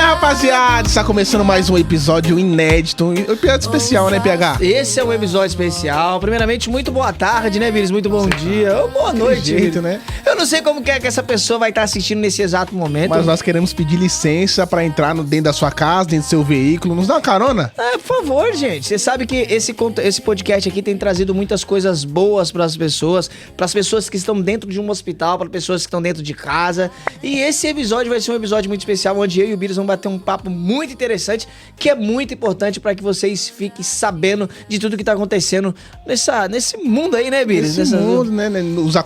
rapaziada, está começando mais um episódio inédito, um episódio especial, né, PH? Esse é um episódio especial. Primeiramente, muito boa tarde, né, Vires? Muito bom dia. Ou boa noite, jeito, né? Eu não sei como que é que essa pessoa vai estar assistindo nesse exato momento. Mas nós queremos pedir licença pra entrar dentro da sua casa, dentro do seu veículo. Nos dá uma carona? Por favor, gente. Você sabe que esse podcast aqui tem trazido muitas coisas boas pras pessoas que estão dentro de um hospital, para pessoas que estão dentro de casa. E esse episódio vai ser um episódio muito especial, onde eu e o Vires vamos bater um papo muito interessante, que é muito importante para que vocês fiquem sabendo de tudo que tá acontecendo nesse mundo aí, né, Vires? Nesse mundo, né?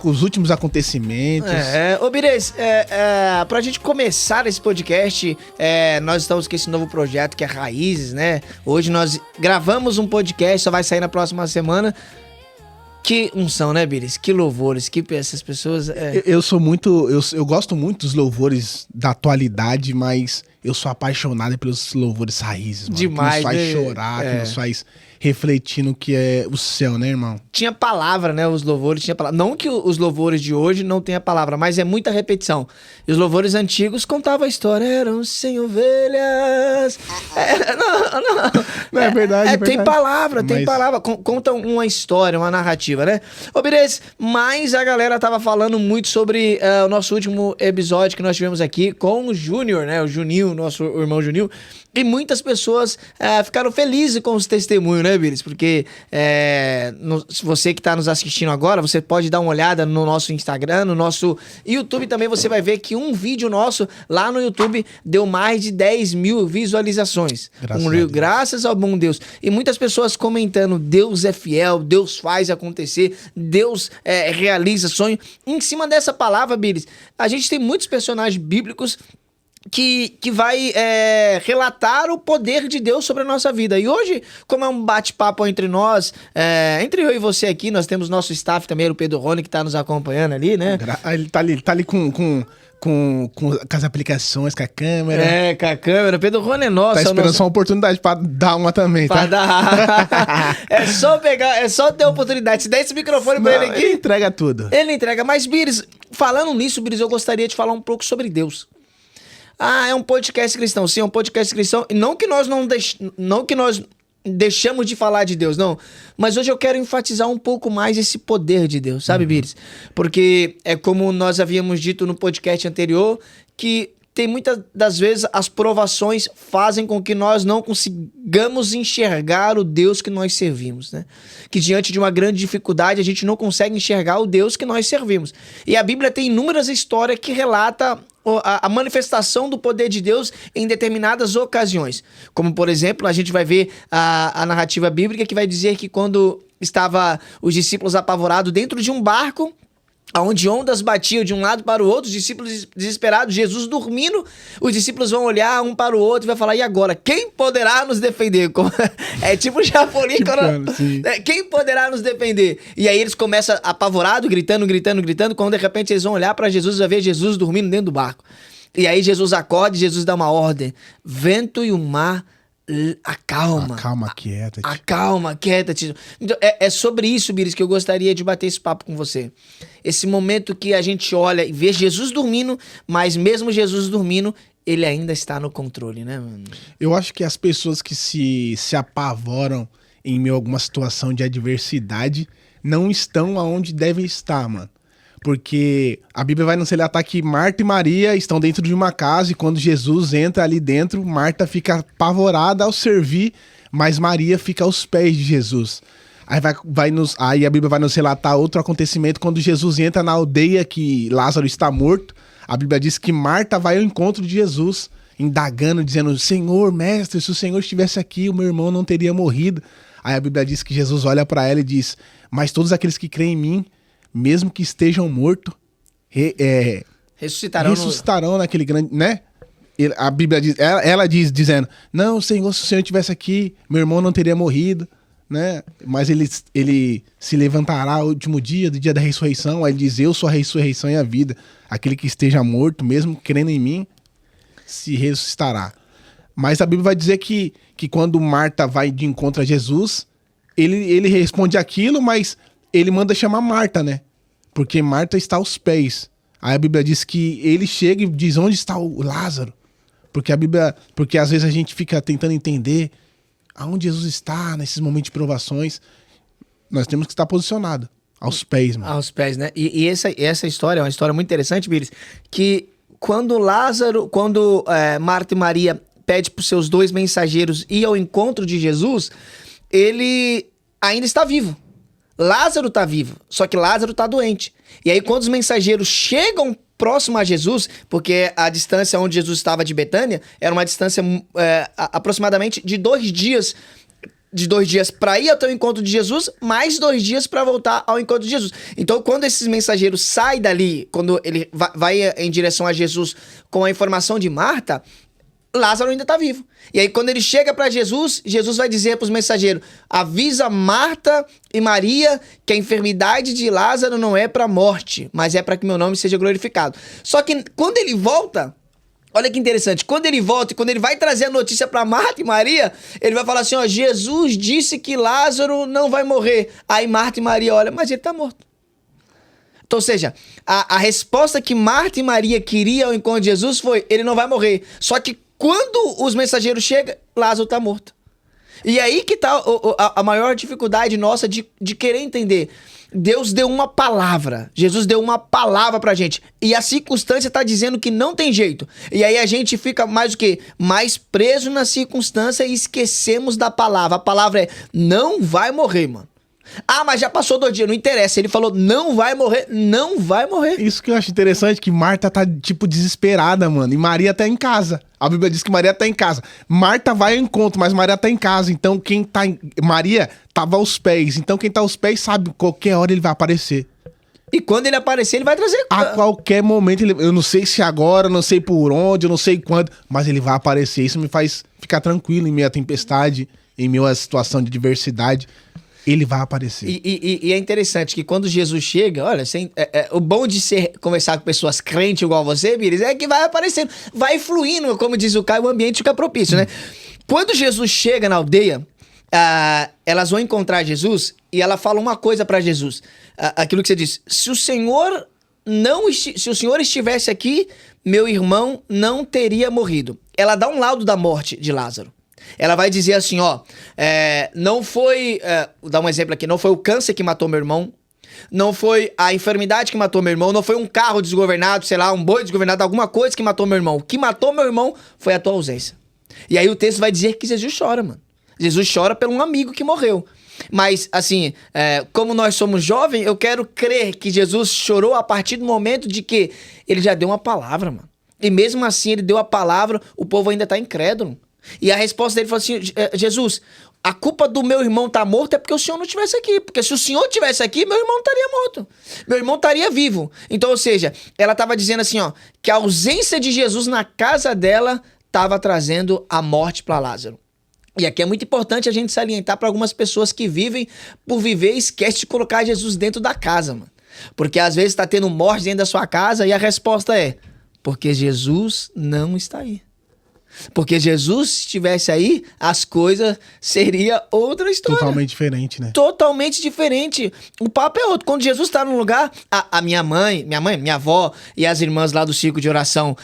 Os últimos acontecimentos. Ô, Vires, pra gente começar esse podcast, nós estamos com esse novo projeto que é Raízes, né? Hoje nós gravamos um podcast, só vai sair na próxima semana. Que unção, né, Vires? Que louvores, que essas pessoas... Eu gosto muito dos louvores da atualidade, mas eu sou apaixonado pelos louvores raízes, mano. Demais, que nos faz né? chorar, que nos faz refletir no que é o céu, né, irmão? Tinha palavra, né? Os louvores tinha palavra. Não que os louvores de hoje não tenha palavra, mas é muita repetição. E os louvores antigos contavam a história. Eram sem ovelhas. Não, é verdade, é verdade. Tem palavra, tem palavra. Conta uma história, uma narrativa, né? Ô, Bires, mas a galera tava falando muito sobre o nosso último episódio que nós tivemos aqui com o Júnior, né? O Juninho, nosso irmão Juninho. E muitas pessoas ficaram felizes com os testemunhos, né, Vires? Porque você que está nos assistindo agora, você pode dar uma olhada no nosso Instagram, no nosso YouTube também, você vai ver que um vídeo nosso lá no YouTube deu mais de 10 mil visualizações. Graças ao bom Deus. E muitas pessoas comentando, Deus é fiel, Deus faz acontecer, Deus realiza sonho. Em cima dessa palavra, Vires, a gente tem muitos personagens bíblicos que vai relatar o poder de Deus sobre a nossa vida. E hoje, como é um bate-papo entre nós, entre eu e você aqui, nós temos nosso staff também, o Pedro Rony, que tá nos acompanhando ali, né? Ele tá ali com as aplicações, com a câmera. Com a câmera. Pedro Rony é nosso. Tá esperando só uma oportunidade pra dar uma também, tá? Pra dar. É só ter oportunidade. Se der esse microfone pra ele aqui... Ele entrega tudo. Ele entrega. Mas, Bires, falando nisso, Bires, eu gostaria de falar um pouco sobre Deus. É um podcast cristão. Sim, é um podcast cristão. E não que nós deixamos de falar de Deus, não. Mas hoje eu quero enfatizar um pouco mais esse poder de Deus, sabe, Bires? Porque é como nós havíamos dito no podcast anterior, que tem muitas das vezes as provações fazem com que nós não consigamos enxergar o Deus que nós servimos, né? Que diante de uma grande dificuldade a gente não consegue enxergar o Deus que nós servimos. E a Bíblia tem inúmeras histórias que relatam a manifestação do poder de Deus em determinadas ocasiões. Como, por exemplo, a gente vai ver a narrativa bíblica que vai dizer que quando estavam os discípulos apavorados dentro de um barco, onde ondas batiam de um lado para o outro, os discípulos desesperados, Jesus dormindo, os discípulos vão olhar um para o outro e vai falar, e agora? Quem poderá nos defender? É tipo Chapolin, quem poderá nos defender? E aí eles começam apavorados, gritando, quando de repente eles vão olhar para Jesus e vai ver Jesus dormindo dentro do barco. E aí Jesus acorda e Jesus dá uma ordem, vento e o mar acalma. Acalma, quieta-te. Então, é sobre isso, Bires, que eu gostaria de bater esse papo com você. Esse momento que a gente olha e vê Jesus dormindo, mas mesmo Jesus dormindo, ele ainda está no controle, né, mano? Eu acho que as pessoas que se apavoram em meio a alguma situação de adversidade não estão aonde devem estar, mano. Porque a Bíblia vai nos relatar que Marta e Maria estão dentro de uma casa e quando Jesus entra ali dentro, Marta fica apavorada ao servir, mas Maria fica aos pés de Jesus. Aí a Bíblia vai nos relatar outro acontecimento quando Jesus entra na aldeia que Lázaro está morto. A Bíblia diz que Marta vai ao encontro de Jesus, indagando, dizendo, Senhor, mestre, se o Senhor estivesse aqui, o meu irmão não teria morrido. Aí a Bíblia diz que Jesus olha para ela e diz, mas todos aqueles que creem em mim, mesmo que estejam mortos, ressuscitarão naquele grande, né? A Bíblia diz, ela diz, dizendo, não, Senhor, se o Senhor estivesse aqui, meu irmão não teria morrido, né? Mas ele se levantará no último dia, do dia da ressurreição. Aí ele diz, eu sou a ressurreição e a vida. Aquele que esteja morto, mesmo crendo em mim, se ressuscitará. Mas a Bíblia vai dizer que quando Marta vai de encontro a Jesus, ele responde aquilo, mas ele manda chamar Marta, né? Porque Marta está aos pés. Aí a Bíblia diz que ele chega e diz, onde está o Lázaro? Porque a Bíblia, porque às vezes a gente fica tentando entender aonde Jesus está nesses momentos de provações. Nós temos que estar posicionado aos pés, mano. Aos pés, né? E essa história é uma história muito interessante, Bires, que quando Marta e Maria pede para os seus 2 mensageiros ir ao encontro de Jesus, ele ainda está vivo. Lázaro está vivo, só que Lázaro está doente. E aí quando os mensageiros chegam próximo a Jesus, porque a distância onde Jesus estava de Betânia era uma distância aproximadamente de 2 dias. De 2 dias para ir até o encontro de Jesus, mais 2 dias para voltar ao encontro de Jesus. Então, quando esses mensageiros saem dali, quando ele vai em direção a Jesus com a informação de Marta, Lázaro ainda está vivo. E aí, quando ele chega para Jesus, Jesus vai dizer para os mensageiros: avisa Marta e Maria que a enfermidade de Lázaro não é para a morte, mas é para que meu nome seja glorificado. Só que quando ele volta, olha que interessante, quando ele volta e quando ele vai trazer a notícia para Marta e Maria, ele vai falar assim, ó, Jesus disse que Lázaro não vai morrer. Aí Marta e Maria olham, mas ele está morto. Então, ou seja, a resposta que Marta e Maria queriam ao encontro de Jesus foi, ele não vai morrer. Só que quando os mensageiros chegam, Lázaro está morto. E aí que está a maior dificuldade nossa de querer entender. Deus deu uma palavra, Jesus deu uma palavra pra gente, e a circunstância tá dizendo que não tem jeito, e aí a gente fica mais o quê? Mais preso na circunstância e esquecemos da palavra. A palavra é, não vai morrer, mano. Ah, mas já passou 2 dias, não interessa, ele falou, não vai morrer, não vai morrer. Isso que eu acho interessante, que Marta tá, tipo, desesperada, mano, e Maria tá em casa. A Bíblia diz que Maria tá em casa. Marta vai ao encontro, mas Maria tá em casa. Então quem tá Maria tava aos pés. Então quem tá aos pés sabe, qualquer hora ele vai aparecer. E quando ele aparecer, ele vai trazer... A qualquer momento, eu não sei se agora, não sei por onde, eu não sei quando, mas ele vai aparecer. Isso me faz ficar tranquilo em meio à tempestade, em meio à situação de adversidade. Ele vai aparecer. E é interessante que quando Jesus chega, olha, o bom de conversar com pessoas crentes igual você, Bires, é que vai aparecendo, vai fluindo, como diz o Caio, o ambiente fica propício, né? Quando Jesus chega na aldeia, elas vão encontrar Jesus e ela fala uma coisa pra Jesus. Aquilo que você disse, se o Senhor estivesse aqui, meu irmão não teria morrido. Ela dá um laudo da morte de Lázaro. Ela vai dizer assim, ó, não foi, vou dar um exemplo aqui, não foi o câncer que matou meu irmão, não foi a enfermidade que matou meu irmão, não foi um carro desgovernado, sei lá, um boi desgovernado, alguma coisa que matou meu irmão. O que matou meu irmão foi a tua ausência. E aí o texto vai dizer que Jesus chora, mano. Jesus chora por um amigo que morreu. Mas, assim, como nós somos jovens, eu quero crer que Jesus chorou a partir do momento de que ele já deu uma palavra, mano. E mesmo assim ele deu a palavra, o povo ainda tá incrédulo. E a resposta dele foi assim, Jesus, a culpa do meu irmão tá morto é porque o senhor não estivesse aqui. Porque se o senhor estivesse aqui, meu irmão estaria morto. Meu irmão estaria vivo. Então, ou seja, ela estava dizendo assim, ó, que a ausência de Jesus na casa dela estava trazendo a morte para Lázaro. E aqui é muito importante a gente salientar para algumas pessoas que vivem por viver e esquece de colocar Jesus dentro da casa, mano. Porque às vezes tá tendo morte dentro da sua casa e a resposta é, porque Jesus não está aí. Porque Jesus estivesse aí, as coisas seria outra história. Totalmente diferente, né? Totalmente diferente. O papo é outro. Quando Jesus está num lugar, a minha avó e as irmãs lá do circo de oração,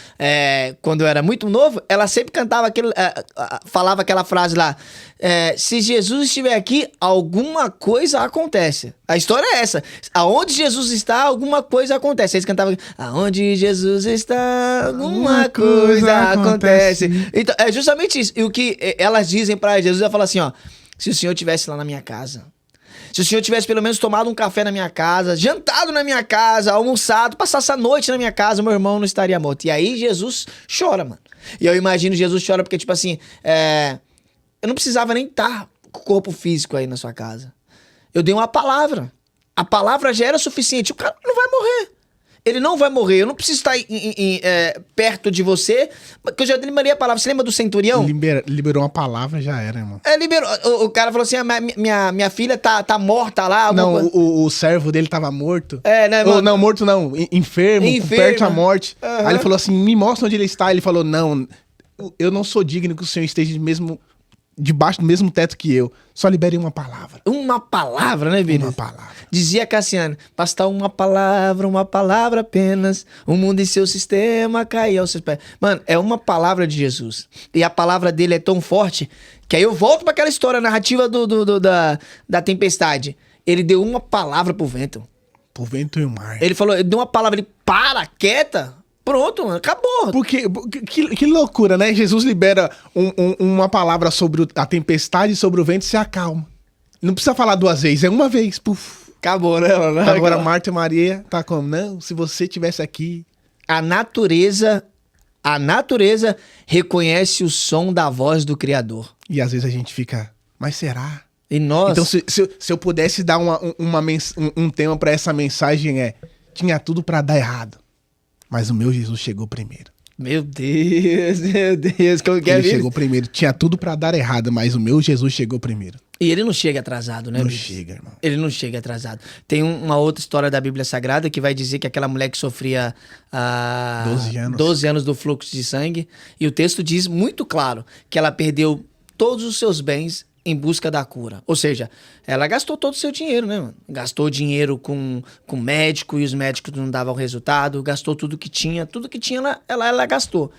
quando eu era muito novo, ela sempre cantava falava aquela frase lá, se Jesus estiver aqui, alguma coisa acontece. A história é essa. Aonde Jesus está, alguma coisa acontece. Eles cantavam, aonde Jesus está, alguma coisa acontece. Então, é justamente isso. E o que elas dizem pra Jesus, ela fala assim, ó, se o senhor estivesse lá na minha casa, se o senhor tivesse pelo menos tomado um café na minha casa, jantado na minha casa, almoçado, passasse a noite na minha casa, meu irmão não estaria morto. E aí Jesus chora, mano. E eu imagino Jesus chora porque, tipo assim, eu não precisava nem estar com o corpo físico aí na sua casa. Eu dei uma palavra. A palavra já era suficiente. O cara não vai morrer. Ele não vai morrer. Eu não preciso estar perto de você, porque eu já liberei a palavra. Você lembra do centurião? Liberou uma palavra, já era, irmão. Liberou. O cara falou assim, minha filha tá morta lá. Não, o servo dele tava morto. Né, mano? Não, morto não. Enfermo, perto da morte. Uhum. Aí ele falou assim, me mostra onde ele está. Ele falou, não, eu não sou digno que o senhor esteja mesmo debaixo do mesmo teto que eu. Só libere uma palavra. Uma palavra, né, Vini? Uma palavra. Dizia Cassiano, basta uma palavra apenas, o mundo e seu sistema cair aos seus pés. Mano, é uma palavra de Jesus. E a palavra dele é tão forte que aí eu volto para aquela história narrativa da tempestade. Ele deu uma palavra pro vento. Pro vento e o mar. Ele falou, ele deu uma palavra, ele para, quieta. Pronto, mano, acabou. Porque, que loucura, né? Jesus libera uma palavra sobre a tempestade, sobre o vento e se acalma. Não precisa falar duas vezes, é uma vez. Puf. Acabou, né? Agora Marta e Maria tá como? Não, se você tivesse aqui. A natureza reconhece o som da voz do Criador. E às vezes a gente fica, mas será? E nós... Então se eu pudesse dar um tema pra essa mensagem tinha tudo pra dar errado. Mas o meu Jesus chegou primeiro. Meu Deus, como que é Ele isso? chegou primeiro. Tinha tudo pra dar errado, mas o meu Jesus chegou primeiro. E ele não chega atrasado, né? Não Bicho? chega, irmão. Ele não chega atrasado. Tem uma outra história da Bíblia Sagrada que vai dizer que aquela mulher que sofria 12 anos do fluxo de sangue, e o texto diz muito claro que ela perdeu todos os seus bens em busca da cura. Ou seja, ela gastou todo o seu dinheiro, né, mano? Gastou dinheiro com médico e os médicos não davam resultado, gastou tudo que tinha ela gastou.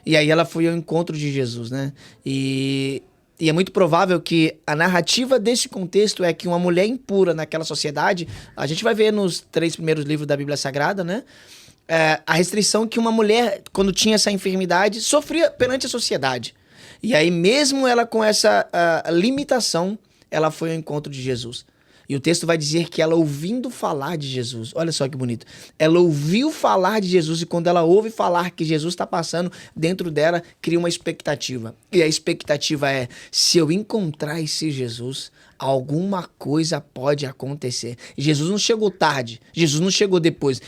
E aí ela foi ao encontro de Jesus, né? E é muito provável que a narrativa desse contexto é que uma mulher impura naquela sociedade, a gente vai ver nos 3 primeiros livros da Bíblia Sagrada, né? A restrição que uma mulher, quando tinha essa enfermidade, sofria perante a sociedade. E aí, mesmo ela com essa limitação, ela foi ao encontro de Jesus. E o texto vai dizer que ela ouvindo falar de Jesus, olha só que bonito, ela ouviu falar de Jesus e quando ela ouve falar que Jesus está passando, dentro dela cria uma expectativa. E a expectativa é, se eu encontrar esse Jesus, alguma coisa pode acontecer. Jesus não chegou tarde, Jesus não chegou depois,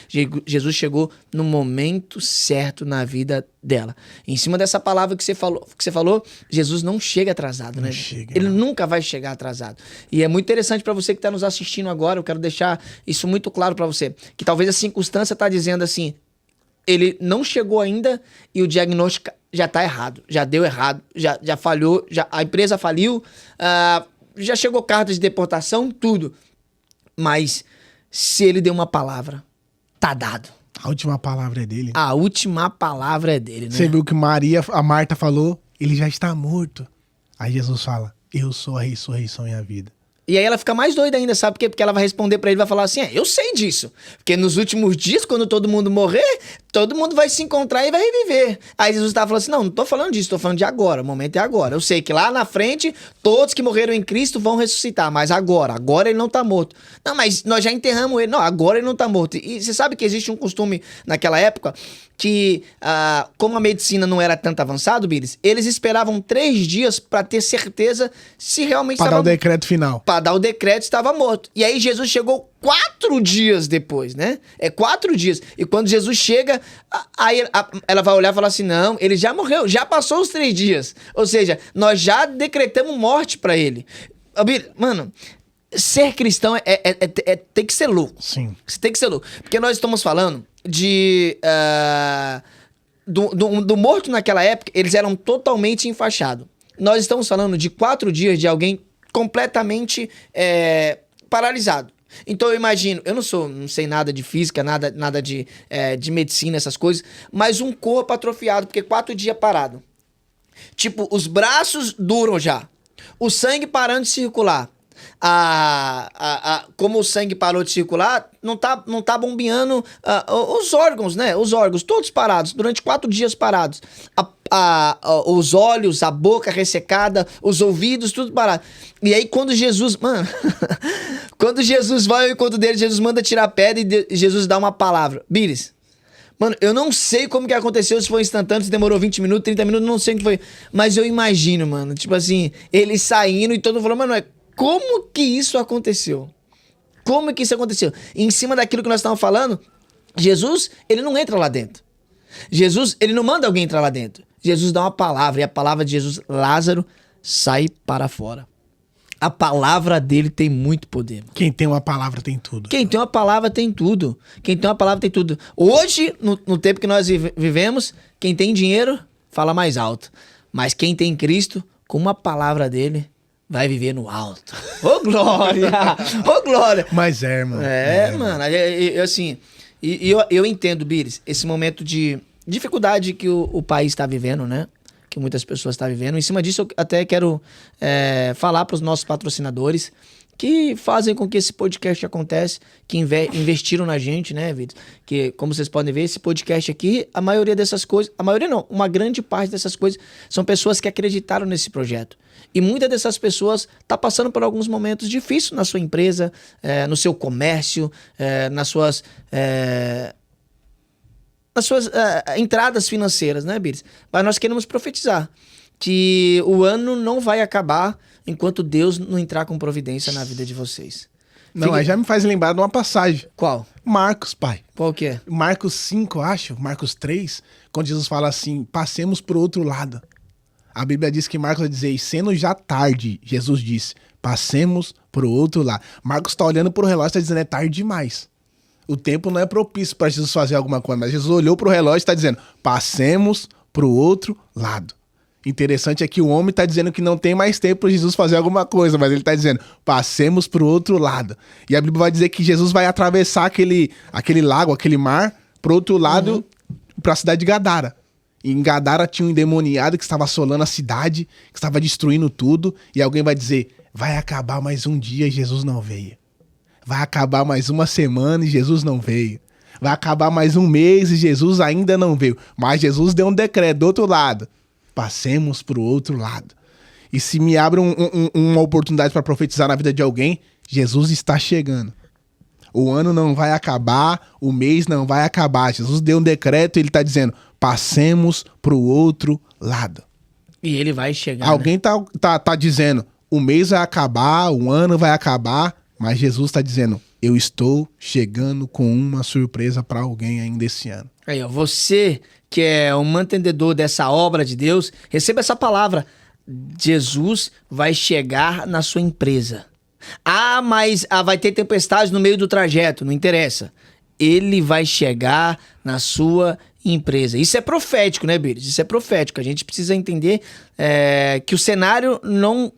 Jesus chegou no momento certo na vida dela. Em cima dessa palavra que você falou, Jesus não chega atrasado, né? Ele nunca vai chegar atrasado. E é muito interessante para você que está nos assistindo agora, eu quero deixar isso muito claro para você, que talvez a circunstância está dizendo assim, ele não chegou ainda e o diagnóstico já está errado, já deu errado, já falhou, a empresa faliu, já chegou carta de deportação, tudo. Mas se ele deu uma palavra, tá dado. A última palavra é dele. A última palavra é dele, né? Você viu que a Marta falou, ele já está morto. Aí Jesus fala, eu sou a ressurreição e a vida. E aí ela fica mais doida ainda, sabe por quê? Porque ela vai responder pra ele, vai falar assim, eu sei disso. Porque nos últimos dias, quando todo mundo morrer, todo mundo vai se encontrar e vai reviver. Aí Jesus tava falando assim, não tô falando disso, tô falando de agora, o momento é agora. Eu sei que lá na frente, todos que morreram em Cristo vão ressuscitar, mas agora ele não tá morto. Não, mas nós já enterramos ele. Não, agora ele não tá morto. E você sabe que existe um costume naquela época que, como a medicina não era tanto avançada, Bires, eles esperavam 3 dias pra ter certeza se realmente Pra dar o decreto final. Pra dar o decreto, estava morto. E aí Jesus chegou 4 dias depois, né? 4 dias. E quando Jesus chega, aí ela vai olhar e falar assim, não, ele já morreu, já passou os 3 dias. Ou seja, nós já decretamos morte pra ele. Mano, ser cristão tem que ser louco. Sim. Você tem que ser louco. Porque nós estamos falando do morto naquela época, eles eram totalmente enfaixados. Nós estamos falando de 4 dias de alguém completamente paralisado. Então eu imagino, eu não sei nada de física, nada de medicina, essas coisas, mas um corpo atrofiado, porque 4 dias parado. Tipo, os braços duram já, o sangue parando de circular. Como o sangue parou de circular, não tá bombeando os órgãos, né? Os órgãos todos parados, durante 4 dias parados. Os olhos, a boca ressecada, os ouvidos, tudo parado. E aí quando Jesus, mano, quando Jesus vai ao encontro dele, Jesus manda tirar a pedra e Jesus dá uma palavra. Bires, mano, eu não sei como que aconteceu, se foi instantâneo, se demorou 20 minutos, 30 minutos, não sei o que foi. Mas eu imagino, mano, tipo assim, ele saindo e todo mundo falou, mano, como que isso aconteceu? Como que isso aconteceu? E em cima daquilo que nós estávamos falando, Jesus, ele não entra lá dentro. Jesus, ele não manda alguém entrar lá dentro. Jesus dá uma palavra, e a palavra de Jesus, Lázaro, sai para fora. A palavra dele tem muito poder. Quem tem uma palavra tem tudo. Quem tem uma palavra tem tudo. Quem tem uma palavra tem tudo. Hoje, no tempo que nós vivemos, quem tem dinheiro, fala mais alto. Mas quem tem Cristo, com uma palavra dele, vai viver no alto. Ô, glória! Ô, glória! Mas mano. Mano. Assim, eu entendo, Bires, esse momento de dificuldade que o país está vivendo, né? Que muitas pessoas estão vivendo. Em cima disso, eu até quero falar para os nossos patrocinadores que fazem com que esse podcast aconteça, que investiram na gente, né, Vitor? Que, como vocês podem ver, esse podcast aqui, a maioria dessas coisas, a maioria não, uma grande parte dessas coisas são pessoas que acreditaram nesse projeto. E muitas dessas pessoas tá passando por alguns momentos difíceis na sua empresa, no seu comércio, nas suas entradas financeiras, né, Bires? Mas nós queremos profetizar que o ano não vai acabar enquanto Deus não entrar com providência na vida de vocês. Não, aí já me faz lembrar de uma passagem. Qual? Marcos, pai. Qual que é? Marcos 5, acho, Marcos 3, quando Jesus fala assim, passemos pro outro lado. A Bíblia diz que Marcos vai dizer, e sendo já tarde, Jesus disse, passemos pro outro lado. Marcos tá olhando pro relógio e tá dizendo, é tarde demais. O tempo não é propício para Jesus fazer alguma coisa, mas Jesus olhou pro relógio e tá dizendo, passemos pro outro lado. Interessante é que o homem tá dizendo que não tem mais tempo para Jesus fazer alguma coisa, mas ele tá dizendo, passemos pro outro lado. E a Bíblia vai dizer que Jesus vai atravessar aquele lago, aquele mar, pro outro lado, pra cidade de Gadara. E em Gadara tinha um endemoniado que estava assolando a cidade, que estava destruindo tudo, e alguém vai dizer, vai acabar mais um dia e Jesus não veio. Vai acabar mais uma semana e Jesus não veio. Vai acabar mais um mês e Jesus ainda não veio. Mas Jesus deu um decreto do outro lado. Passemos pro outro lado. E se me abre uma oportunidade para profetizar na vida de alguém, Jesus está chegando. O ano não vai acabar, o mês não vai acabar. Jesus deu um decreto e ele está dizendo, passemos pro outro lado. E ele vai chegar. Alguém tá dizendo, o mês vai acabar, o ano vai acabar, mas Jesus está dizendo, eu estou chegando com uma surpresa para alguém ainda esse ano. Aí, ó, você que é um mantendedor dessa obra de Deus, receba essa palavra. Jesus vai chegar na sua empresa. Ah, mas vai ter tempestade no meio do trajeto. Não interessa. Ele vai chegar na sua empresa. Isso é profético, né, Bires? Isso é profético. A gente precisa entender que o cenário não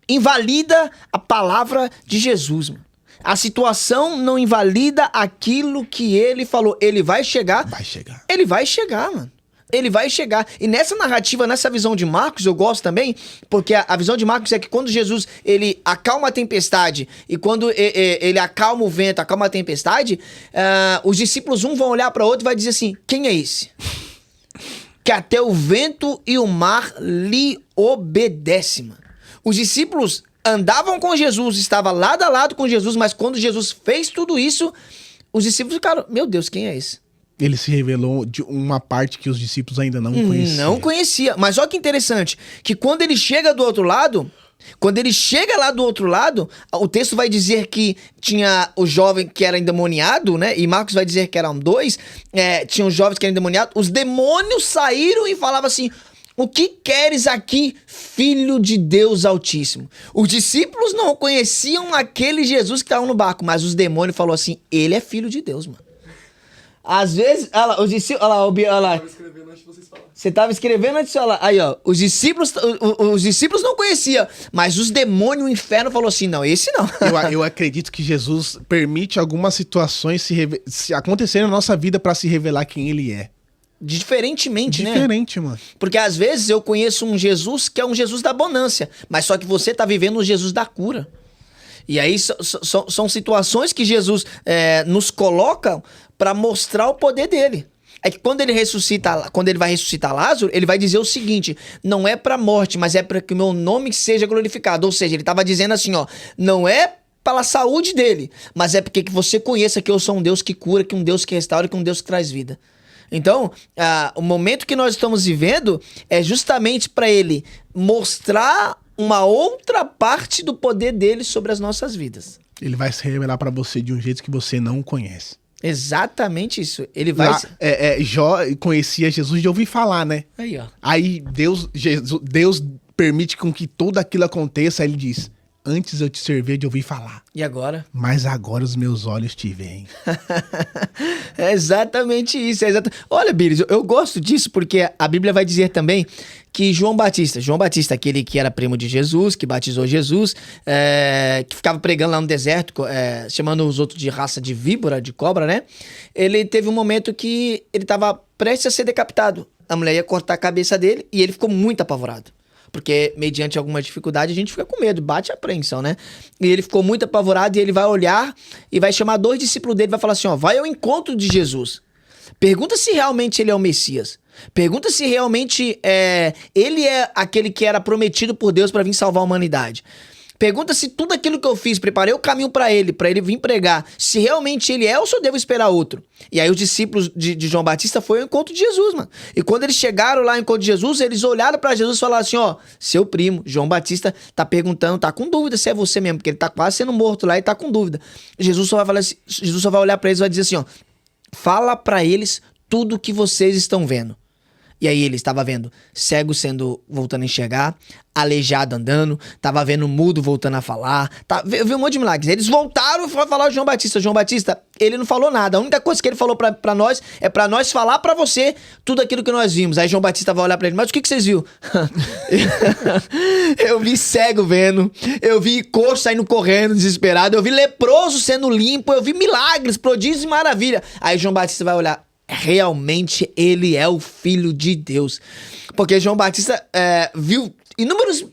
invalida a palavra de Jesus, mano. A situação não invalida aquilo que ele falou. Ele vai chegar. Vai chegar. Ele vai chegar, mano. Ele vai chegar. E nessa narrativa, nessa visão de Marcos, eu gosto também, porque a visão de Marcos é que quando Jesus, ele acalma a tempestade, e quando ele acalma o vento, acalma a tempestade, os discípulos um vão olhar para o outro e vai dizer assim, quem é esse? Que até o vento e o mar lhe obedecem, mano. Os discípulos andavam com Jesus, estavam lado a lado com Jesus, mas quando Jesus fez tudo isso, os discípulos ficaram, meu Deus, quem é esse? Ele se revelou de uma parte que os discípulos ainda não conheciam. Não conhecia. Mas olha que interessante, que quando ele chega do outro lado, quando ele chega lá do outro lado, o texto vai dizer que tinha o jovem que era endemoniado, né? E Marcos vai dizer que eram dois, tinha os jovens que eram endemoniados, os demônios saíram e falavam assim, o que queres aqui, filho de Deus Altíssimo? Os discípulos não conheciam aquele Jesus que estava no barco, mas os demônios falaram assim, ele é filho de Deus, mano. Às vezes, olha lá, os discípulos, olha lá. Você estava escrevendo antes, olha lá. Aí, ó, os discípulos não conheciam, mas os demônios, o inferno falou assim, não, esse não. Eu acredito que Jesus permite algumas situações se acontecerem na nossa vida para se revelar quem ele é. Diferentemente, né? Diferente, mano. Porque às vezes eu conheço um Jesus que é um Jesus da bonância, mas só que você tá vivendo o Jesus da cura. E aí são situações que Jesus nos coloca para mostrar o poder dele. É que quando ele vai ressuscitar Lázaro, ele vai dizer o seguinte, não é para morte, mas é para que o meu nome seja glorificado. Ou seja, ele tava dizendo assim, ó, não é pela saúde dele, mas é porque que você conheça que eu sou um Deus que cura, que um Deus que restaura, que um Deus que traz vida. Então, o momento que nós estamos vivendo é justamente para ele mostrar uma outra parte do poder dele sobre as nossas vidas. Ele vai se revelar para você de um jeito que você não conhece. Exatamente isso. Ele vai... Jó conhecia Jesus de ouvir falar, né? Aí, ó. Aí Deus permite com que tudo aquilo aconteça, aí ele diz, Antes eu te servia de ouvir falar, E agora? mas agora os meus olhos te veem. É exatamente isso. Olha, Bires, eu gosto disso porque a Bíblia vai dizer também que João Batista, aquele que era primo de Jesus, que batizou Jesus, que ficava pregando lá no deserto, chamando os outros de raça de víbora, de cobra, né? Ele teve um momento que ele estava prestes a ser decapitado. A mulher ia cortar a cabeça dele e ele ficou muito apavorado. Porque, mediante alguma dificuldade, a gente fica com medo, bate a apreensão, né? E ele ficou muito apavorado e ele vai olhar e vai chamar 2 discípulos dele e vai falar assim, ó, vai ao encontro de Jesus. Pergunta se realmente ele é o Messias. Pergunta se realmente ele é aquele que era prometido por Deus para vir salvar a humanidade. Pergunta se tudo aquilo que eu fiz, preparei o caminho para ele vir pregar, se realmente ele é ou se eu devo esperar outro. E aí os discípulos de João Batista foram ao encontro de Jesus, mano. E quando eles chegaram lá ao encontro de Jesus, eles olharam para Jesus e falaram assim, ó, seu primo, João Batista, tá perguntando, tá com dúvida se é você mesmo, porque ele tá quase sendo morto lá e tá com dúvida. Jesus só vai olhar para eles e vai dizer assim, ó, fala para eles tudo o que vocês estão vendo. E aí ele estava vendo cego voltando a enxergar, aleijado andando, estava vendo mudo voltando a falar, viu um monte de milagres. Eles voltaram e foram falar ao João Batista. João Batista, ele não falou nada. A única coisa que ele falou pra nós é pra nós falar pra você tudo aquilo que nós vimos. Aí João Batista vai olhar pra ele, mas o que vocês viram? Eu vi cego vendo, eu vi coxo saindo correndo, desesperado, eu vi leproso sendo limpo, eu vi milagres, prodígios e maravilha. Aí João Batista vai olhar, realmente ele é o Filho de Deus. Porque João Batista viu inúmeras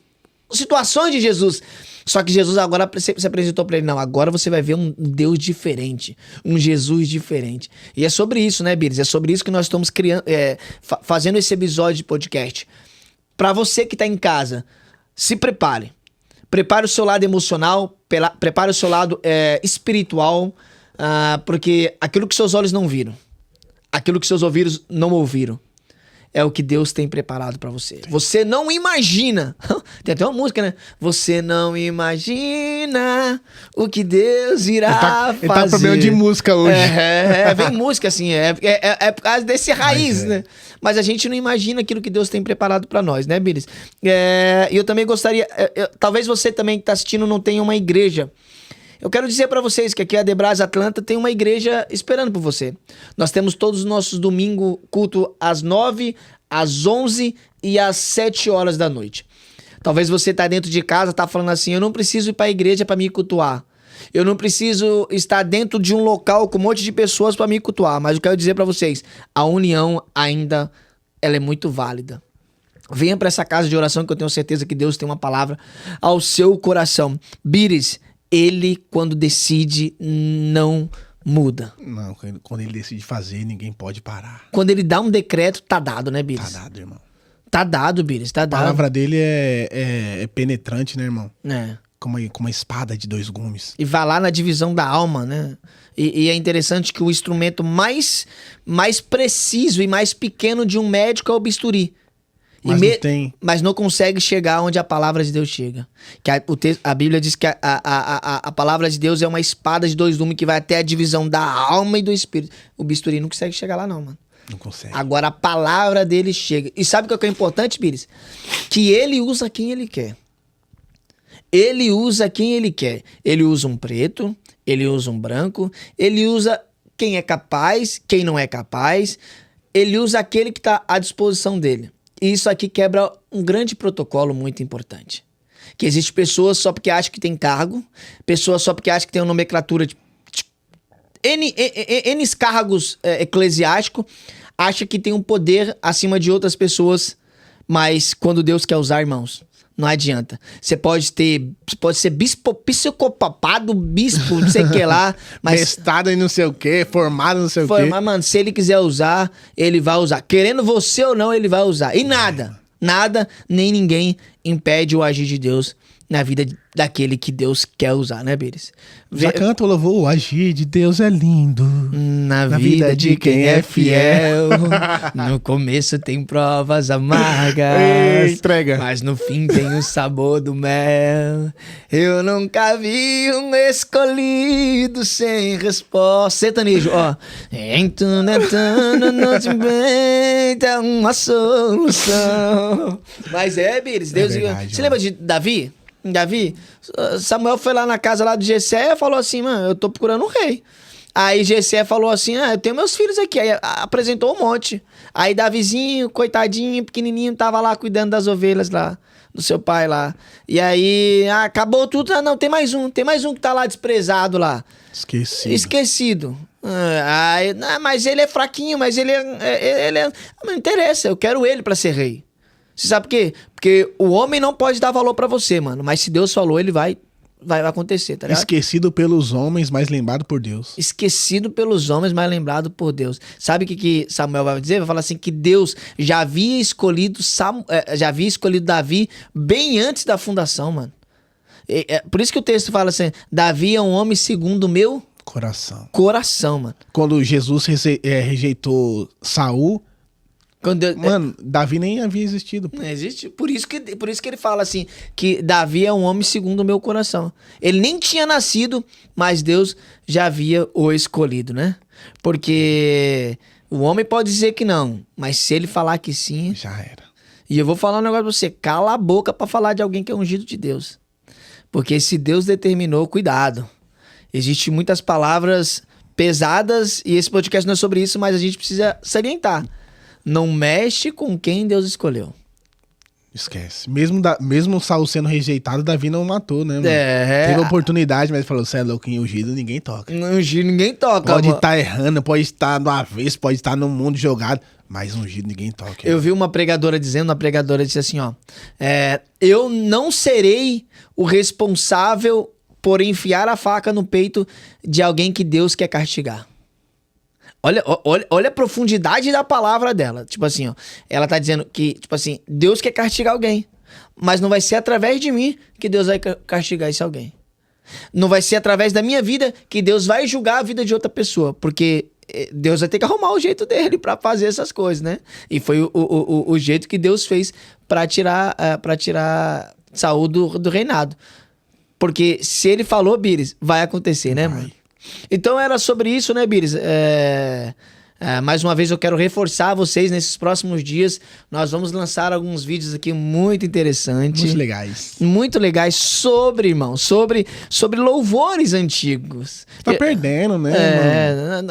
situações de Jesus. Só que Jesus agora se apresentou para ele. Não, agora você vai ver um Deus diferente. Um Jesus diferente. E é sobre isso, né, Bires? É sobre isso que nós estamos criando, fazendo esse episódio de podcast. Para você que tá em casa, se prepare. Prepare o seu lado emocional, prepare o seu lado espiritual, porque aquilo que seus olhos não viram, aquilo que seus ouvidos não ouviram, é o que Deus tem preparado pra você. Você não imagina. Tem até uma música, né? Você não imagina o que Deus irá fazer. Ele tá problema de música hoje. Vem música, assim. É por causa desse raiz, né? Mas a gente não imagina aquilo que Deus tem preparado pra nós, né, Bires? E eu também gostaria... talvez você também que tá assistindo não tenha uma igreja. Eu quero dizer para vocês que aqui a Debras Atlanta tem uma igreja esperando por você. Nós temos todos os nossos domingos culto às 9, às 11 e às 7 horas da noite. Talvez você tá dentro de casa, tá falando assim, eu não preciso ir para a igreja para me cultuar. Eu não preciso estar dentro de um local com um monte de pessoas para me cultuar. Mas eu quero dizer para vocês, a união ainda ela é muito válida. Venha para essa casa de oração que eu tenho certeza que Deus tem uma palavra ao seu coração. Bires, ele, quando decide, não muda. Não, quando ele decide fazer, ninguém pode parar. Quando ele dá um decreto, tá dado, né, Bires? Tá dado, irmão. Tá dado, Bires, tá dado. A palavra dele é penetrante, né, irmão? É. Como uma espada de 2 gumes. E vai lá na divisão da alma, né? E é interessante que o instrumento mais preciso e mais pequeno de um médico é o bisturi. Mas não consegue chegar onde a palavra de Deus chega. Que a Bíblia diz que a palavra de Deus é uma espada de 2 gumes que vai até a divisão da alma e do espírito. O bisturi não consegue chegar lá não, mano. Não consegue. Agora a palavra dele chega. E sabe o que é importante, Bires? Que ele usa quem ele quer. Ele usa quem ele quer. Ele usa um preto, ele usa um branco, ele usa quem é capaz, quem não é capaz. Ele usa aquele que está à disposição dele. E isso aqui quebra um grande protocolo muito importante. Que existe pessoas só porque acham que tem cargo, pessoas só porque acham que tem uma nomenclatura de N cargos eclesiásticos, acha que tem um poder acima de outras pessoas, mas quando Deus quer usar, irmãos, não adianta. Você pode ser bispo, psicopapado, bispo, não sei o que lá, mas... Testado em não sei o que, formado não sei o que. Mas, mano, se ele quiser usar, ele vai usar. Querendo você ou não, ele vai usar. E nada, nem ninguém impede o agir de Deus na vida daquele que Deus quer usar, né, Bires? Já canta o louvor, o agir de Deus é lindo. Na vida de quem é fiel. No começo tem provas amargas. Entrega. Mas no fim tem o sabor do mel. Eu nunca vi um escolhido sem resposta. Sertanejo, ó. Tentando não te inventa uma solução. Mas Bires, Deus... verdade, Você lembra de Davi? Davi, Samuel foi lá na casa lá do Jessé e falou assim, mano, eu tô procurando um rei. Aí Jessé falou assim, eu tenho meus filhos aqui. Aí apresentou um monte. Aí Davizinho, coitadinho, pequenininho, tava lá cuidando das ovelhas lá, do seu pai lá. E aí, acabou tudo. Não, tem mais um que tá lá desprezado lá. Esquecido. Mas ele é fraquinho, mas ele é... Não interessa, eu quero ele pra ser rei. Você sabe por quê? Porque o homem não pode dar valor pra você, mano. Mas se Deus falou, ele vai acontecer, tá ligado? Esquecido pelos homens, mas lembrado por Deus. Esquecido pelos homens, mas lembrado por Deus. Sabe o que Samuel vai dizer? Vai falar assim, que Deus já havia escolhido Davi bem antes da fundação, mano. Por isso que o texto fala assim, Davi é um homem segundo o meu... Coração, mano. Quando Jesus rejeitou Saul... Mano, Davi nem havia existido. Não existe. Por isso que ele fala assim, que Davi é um homem segundo o meu coração. Ele nem tinha nascido, mas Deus já havia o escolhido, né? Porque o homem pode dizer que não, mas se ele falar que sim... Já era. E eu vou falar um negócio pra você, cala a boca pra falar de alguém que é ungido de Deus. Porque se Deus determinou, cuidado. Existem muitas palavras pesadas e esse podcast não é sobre isso, mas a gente precisa salientar. Não mexe com quem Deus escolheu. Esquece. Mesmo Saul sendo rejeitado, Davi não matou, né, mano? Teve oportunidade, mas falou, você é louco, em ungido ninguém toca. Ungido ninguém toca, Pode estar errando, pode estar no avesso, pode estar no mundo jogado, mas ungido ninguém toca. Eu vi uma pregadora disse assim, ó. Eu não serei o responsável por enfiar a faca no peito de alguém que Deus quer castigar. Olha a profundidade da palavra dela. Tipo assim, ó. Ela tá dizendo que, tipo assim, Deus quer castigar alguém. Mas não vai ser através de mim que Deus vai castigar esse alguém. Não vai ser através da minha vida que Deus vai julgar a vida de outra pessoa. Porque Deus vai ter que arrumar o jeito dele pra fazer essas coisas, né? E foi o jeito que Deus fez pra tirar Saul do reinado. Porque se ele falou, Bires, vai acontecer, né, mano? Então era sobre isso, né, Bires? Mais uma vez eu quero reforçar vocês nesses próximos dias. Nós vamos lançar alguns vídeos aqui muito interessantes. Muito legais. Muito legais sobre, irmão, sobre louvores antigos. Tá perdendo, né?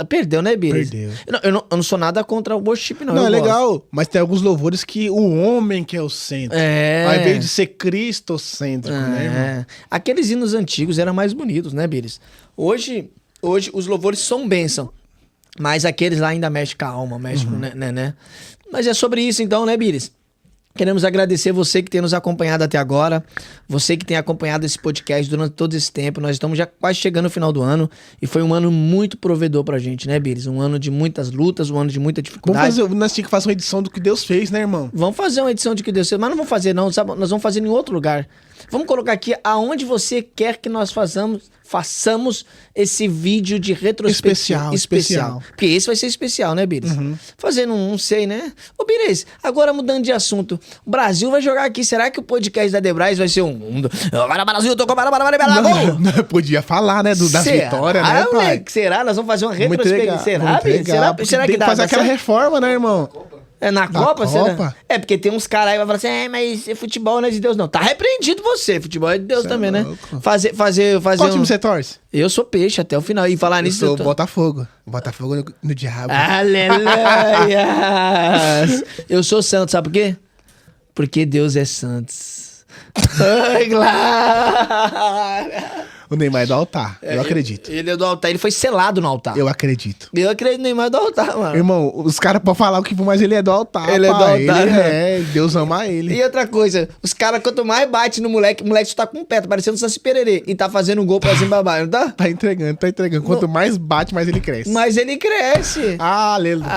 Perdeu, né, Bires? Perdeu. Eu não sou nada contra o worship, não. Não, é legal, mas tem alguns louvores que o homem que é o centro. Ao invés de ser cristocêntrico, né, irmão? Aqueles hinos antigos eram mais bonitos, né, Bires? Hoje os louvores são bênção. Mas aqueles lá ainda mexem com a alma, mexem com, né? Mas é sobre isso então, né, Bires? Queremos agradecer você que tem nos acompanhado até agora, você que tem acompanhado esse podcast durante todo esse tempo. Nós estamos já quase chegando no final do ano e foi um ano muito provedor pra gente, né, Bires? Um ano de muitas lutas, um ano de muita dificuldade. Nós tínhamos que fazer uma edição do que Deus fez, né, irmão? Vamos fazer uma edição do que Deus fez, mas não vamos fazer não, sabe? Nós vamos fazer em outro lugar. Vamos colocar aqui aonde você quer que nós façamos esse vídeo de retrospectiva. Especial. Porque esse vai ser especial, né, Bires? Fazendo não sei, né? Ô, Bires, agora mudando de assunto. O Brasil vai jogar aqui. Será que o podcast da Debrais vai ser um mundo? Agora Brasil, tô com não, podia falar, né, da vitória, né, pai? Moleque, será? Nós vamos fazer uma retrospectiva. Será, Bires? Será que dá? Fazer aquela reforma, né, irmão? Na Copa? Será? Porque tem uns caras aí que vão falar assim, mas futebol não é de Deus, não. Tá repreendido você, futebol é de Deus também, né? Fazer Qual time você torce? Eu sou peixe até o final. E falar nisso... Eu sou Botafogo. Botafogo no diabo. Aleluia! Eu sou santo, sabe por quê? Porque Deus é santo. Ai, glória! O Neymar é do altar, eu acredito. Ele é do altar, ele foi selado no altar. Eu acredito. Eu acredito no Neymar é do altar, mano. Irmão, os caras podem falar o que for, mas ele é do altar. Ele é do altar. Deus ama ele. E outra coisa, os caras, quanto mais bate no moleque, o moleque só tá com o pé, tá parecendo Saci Pererê. E tá fazendo um gol pra Zimbabwe, não tá? Tá entregando. Quanto mais bate, mais ele cresce. Mas ele cresce. Aleluia.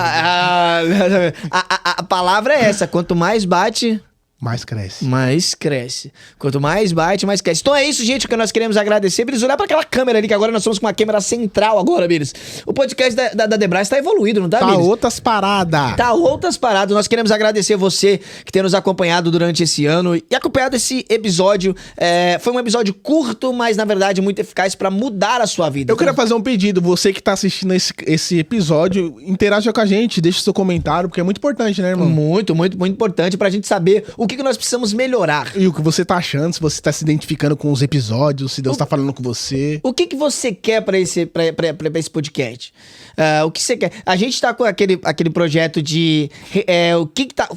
A palavra é essa, quanto mais bate... mais cresce. Mais cresce. Quanto mais bate, mais cresce. Então é isso, gente, que nós queremos agradecer. Bires, olhar pra aquela câmera ali, que agora nós estamos com uma câmera central agora, Bires. O podcast da Debrais tá evoluído, não tá, Bires? Tá outras paradas. Tá outras paradas. Nós queremos agradecer você que tem nos acompanhado durante esse ano e acompanhado esse episódio. Foi um episódio curto, mas na verdade muito eficaz pra mudar a sua vida. Eu queria fazer um pedido. Você que tá assistindo esse episódio, interaja com a gente, deixa seu comentário, porque é muito importante, né, irmão? Muito, muito, muito importante pra gente saber o que nós precisamos melhorar. E o que você tá achando, se você tá se identificando com os episódios, se Deus tá falando com você. O que você quer pra esse podcast? O que você quer? A gente tá com aquele projeto de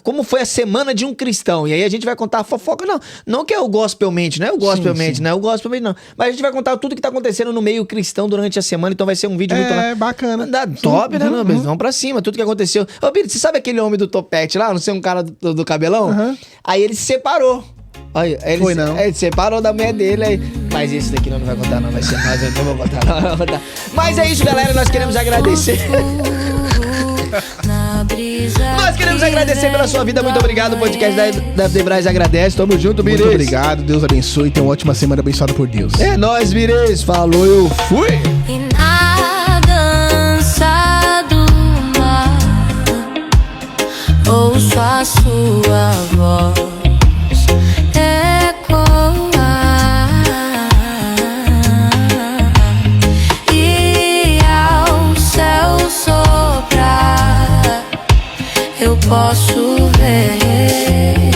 como foi a semana de um cristão. E aí a gente vai contar a fofoca. Não que é o gospelmente, não é o gospelmente, não é o gospelmente, não. Mas a gente vai contar tudo que tá acontecendo no meio cristão durante a semana. Então vai ser um vídeo muito... bacana. Top, né? Vamos pra cima, tudo que aconteceu. Ô, Bira, você sabe aquele homem do topete lá? Não sei, um cara do cabelão? Aí ele se separou. Olha, ele separou da mulher dele aí. Mas esse daqui não vai contar, não. Vai ser mais, eu não vou contar, não vou contar. Mas é isso, galera. Nós queremos agradecer. Nós queremos agradecer pela sua vida. Muito obrigado. O podcast da The Braz agradece. Tamo junto, Bires. Muito obrigado. Deus abençoe. Tenha uma ótima semana abençoada por Deus. É nóis, Bires. Falou, eu fui. E na dança do mar ouço a sua voz ecoar, e ao céu soprar eu posso ver